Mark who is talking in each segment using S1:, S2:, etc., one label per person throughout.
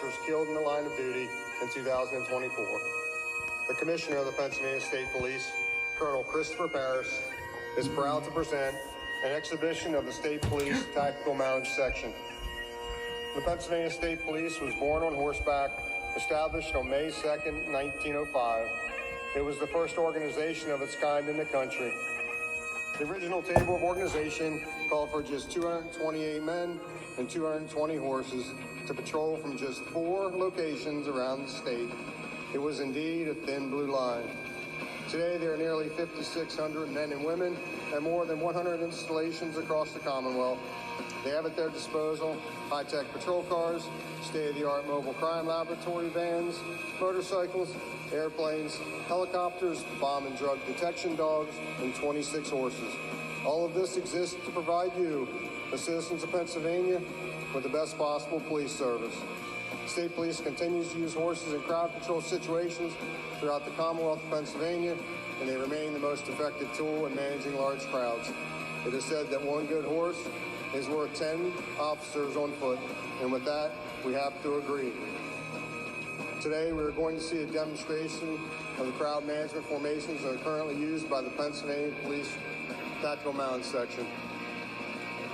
S1: officers killed in the line of duty in 2024. The Commissioner of the Pennsylvania State Police, Colonel Christopher Parris, is proud to present an exhibition of the State Police Tactical Mounted Section. The Pennsylvania State Police was born on horseback, established on May 2nd, 1905. It was the first organization of its kind in the country. The original table of organization called for just 228 men and 220 horses to patrol from just 4 locations around the state. It was indeed a thin blue line. Today, there are nearly 5,600 men and women and more than 100 installations across the Commonwealth. They have at their disposal high-tech patrol cars, state-of-the-art mobile crime laboratory vans, motorcycles, airplanes, helicopters, bomb and drug detection dogs, and 26 horses. All of this exists to provide you, the citizens of Pennsylvania, with the best possible police service. State Police continues to use horses in crowd control situations throughout the Commonwealth of Pennsylvania, and they remain the most effective tool in managing large crowds. It is said that one good horse is worth 10 officers on foot, and with that, we have to agree. Today, we are going to see a demonstration of the crowd management formations that are currently used by the Pennsylvania Police Tactical Mounted Section.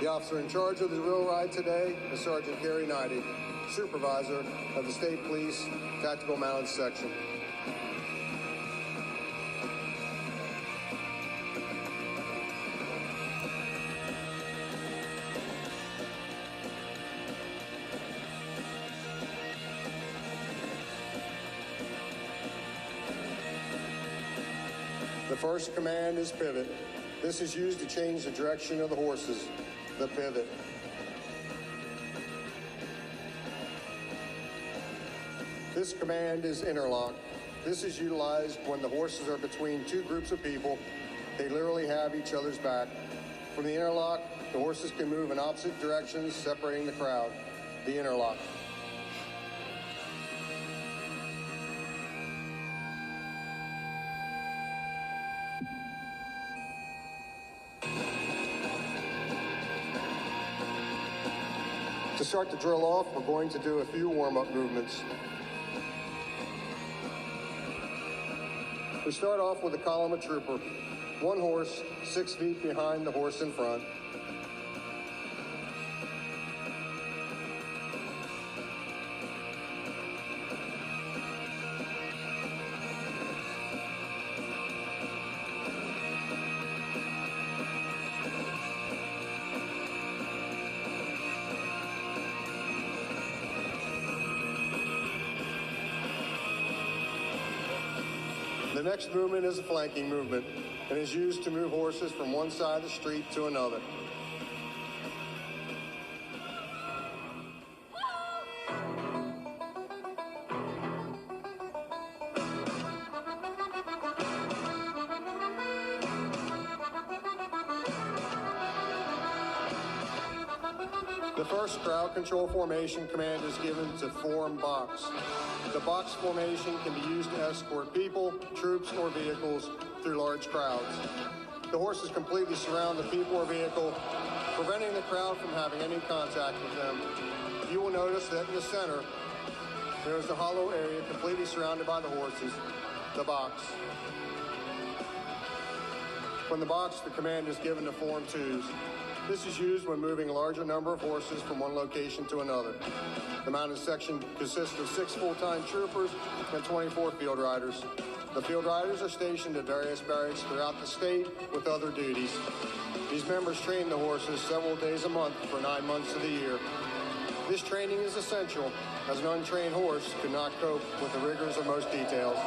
S1: The officer in charge of the drill ride today is Sergeant Gary Knighty, Supervisor of the State Police Tactical Mounted Section. The first command is pivot. This is used to change the direction of the horses, the pivot. This command is interlock. This is utilized when the horses are between 2 groups of people. They literally have each other's back. From the interlock, the horses can move in opposite directions, separating the crowd. The interlock. To start the drill off, we're going to do a few warm-up movements. We start off with a column of trooper. 1 horse, 6 feet behind the horse in front. The next movement is a flanking movement and is used to move horses from one side of the street to another. The first crowd control formation command is given to form box. The box formation can be used to escort people, troops, or vehicles through large crowds. The horses completely surround the people or vehicle, preventing the crowd from having any contact with them. You will notice that in the center, there is a hollow area completely surrounded by the horses, the box. From the box, the command is given to form twos. This is used when moving a larger number of horses from one location to another. The mounted section consists of 6 full-time troopers and 24 field riders. The field riders are stationed at various barracks throughout the state with other duties. These members train the horses several days a month for 9 months of the year. This training is essential, as an untrained horse could not cope with the rigors of most details.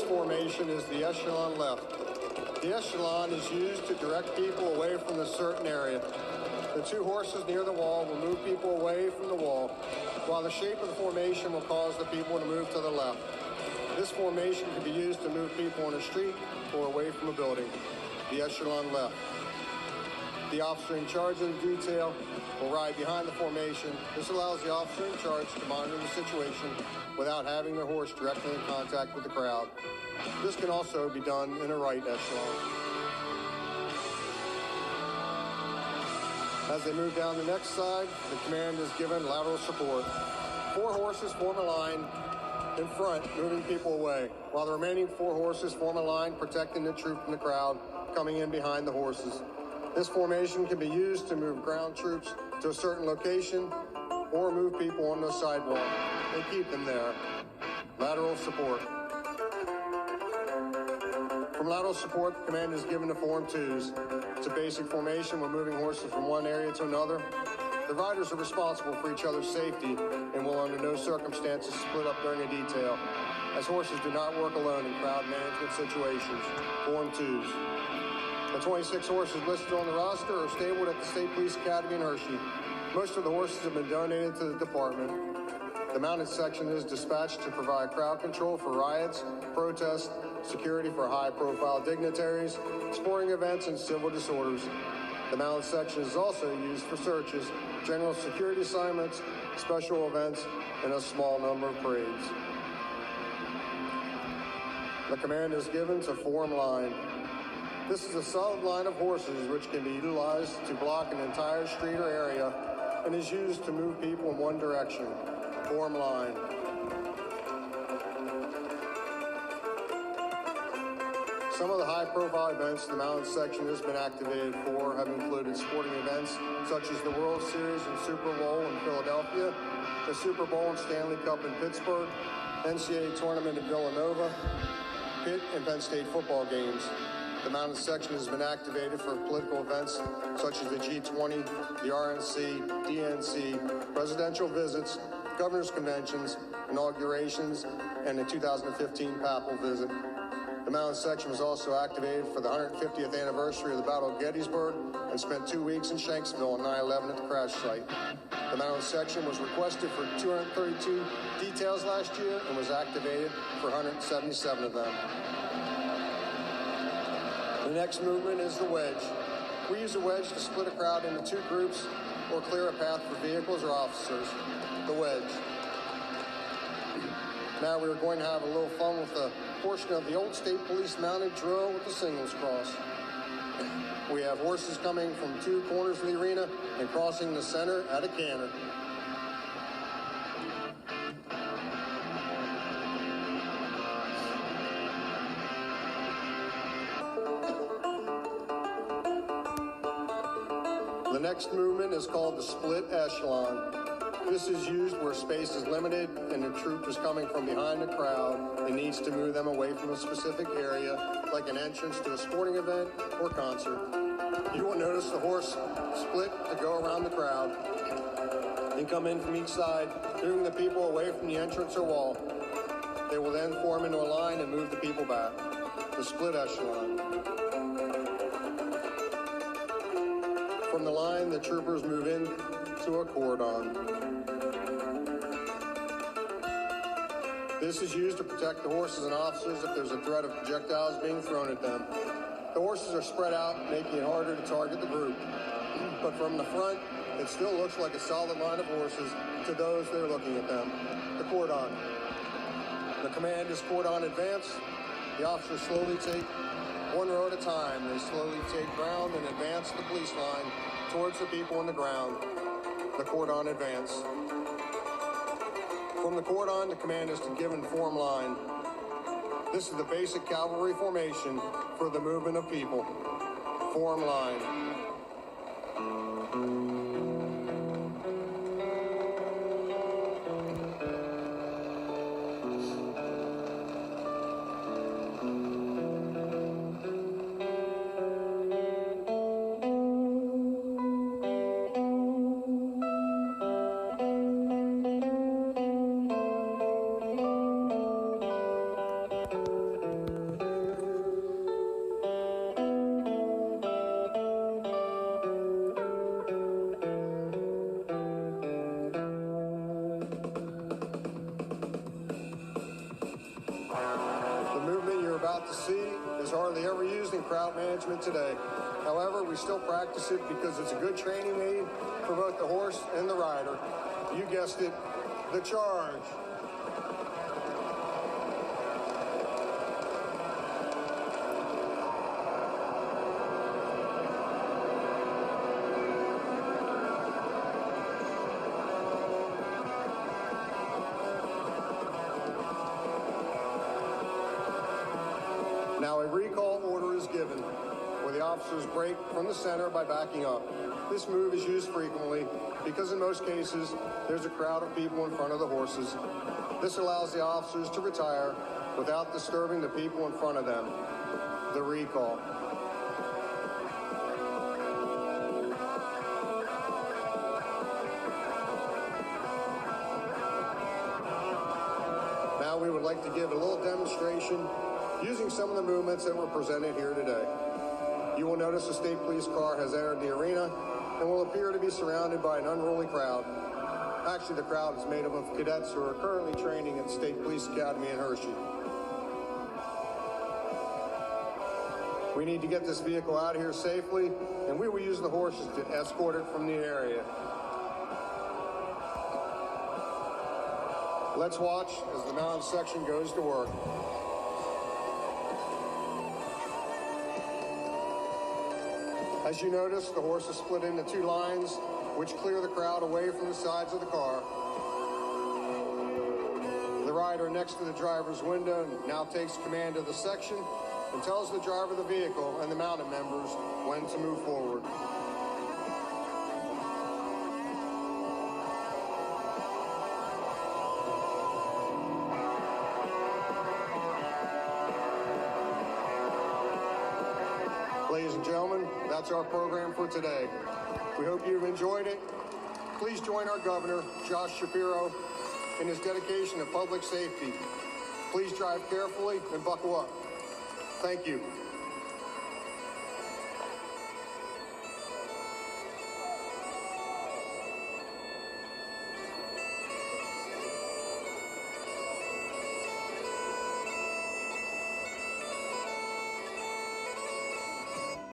S1: Formation is the echelon left. The echelon is used to direct people away from a certain area. The 2 horses near the wall will move people away from the wall, while the shape of the formation will cause the people to move to the left. This formation can be used to move people on a street or away from a building. The echelon left. The officer in charge of the detail will ride behind the formation. This allows the officer in charge to monitor the situation without having their horse directly in contact with the crowd. This can also be done in a right echelon. As they move down the next side, the command is given lateral support. 4 horses form a line in front, moving people away, while the remaining 4 horses form a line protecting the troop from the crowd coming in behind the horses. This formation can be used to move ground troops to a certain location or move people on the sidewalk and keep them there. Lateral support. From lateral support, the command is given to Form 2s. It's a basic formation when moving horses from one area to another. The riders are responsible for each other's safety and will under no circumstances split up during a detail, as horses do not work alone in crowd management situations. Form 2s. The 26 horses listed on the roster are stabled at the State Police Academy in Hershey. Most of the horses have been donated to the department. The mounted section is dispatched to provide crowd control for riots, protests, security for high-profile dignitaries, sporting events, and civil disorders. The mounted section is also used for searches, general security assignments, special events, and a small number of parades. The command is given to form line. This is a solid line of horses which can be utilized to block an entire street or area and is used to move people in one direction. Form line. Some of the high-profile events the mounted section has been activated for have included sporting events such as the World Series and Super Bowl in Philadelphia, the Super Bowl and Stanley Cup in Pittsburgh, NCAA tournament in Villanova, Pitt and Penn State football games. The mounted section has been activated for political events such as the G20, the RNC, DNC, presidential visits, governor's conventions, inaugurations, and the 2015 papal visit. The mounted section was also activated for the 150th anniversary of the Battle of Gettysburg and spent 2 weeks in Shanksville on 9/11 at the crash site. The mounted section was requested for 232 details last year and was activated for 177 of them. The next movement is the wedge. We use a wedge to split a crowd into 2 groups or clear a path for vehicles or officers. The wedge. Now we're going to have a little fun with a portion of the old State Police mounted drill with the singles cross. We have horses coming from 2 corners of the arena and crossing the center at a canter. The next movement is called the split echelon. This is used where space is limited and the troop is coming from behind the crowd and needs to move them away from a specific area, like an entrance to a sporting event or concert. You will notice the horse split to go around the crowd and come in from each side, moving the people away from the entrance or wall. They will then form into a line and move the people back. The split echelon. From the line, the troopers move in to a cordon. This is used to protect the horses and officers if there's a threat of projectiles being thrown at them. The horses are spread out, making it harder to target the group. But from the front, it still looks like a solid line of horses to those that are looking at them. The cordon. The command is cordon advance. The officers slowly take 1 row at a time. They slowly take ground and advance the police line towards the people on the ground. The cordon advance. From the cordon, the command is to give and form line. This is the basic cavalry formation for the movement of people. Form line. To see is hardly ever used in crowd management today. However, we still practice it because it's a good training aid for both the horse and the rider. You guessed it, the charge. recall order is given, where the officers break from the center by backing up. This move is used frequently because in most cases, there's a crowd of people in front of the horses. This allows the officers to retire without disturbing the people in front of them. The recall. Now we would like to give a little demonstration using some of the movements that were presented here today. You will notice the state police car has entered the arena and will appear to be surrounded by an unruly crowd. Actually, the crowd is made up of cadets who are currently training at State Police Academy in Hershey. We need to get this vehicle out of here safely, and we will use the horses to escort it from the area. Let's watch as the mounted section goes to work. As you notice, the horses split into two lines, which clear the crowd away from the sides of the car. The rider next to the driver's window now takes command of the section and tells the driver of the vehicle and the mounted members when to move forward. Ladies and gentlemen, that's our program for today. We hope you've enjoyed it. Please join our governor, Josh Shapiro, in his dedication to public safety. Please drive carefully and buckle up. Thank you.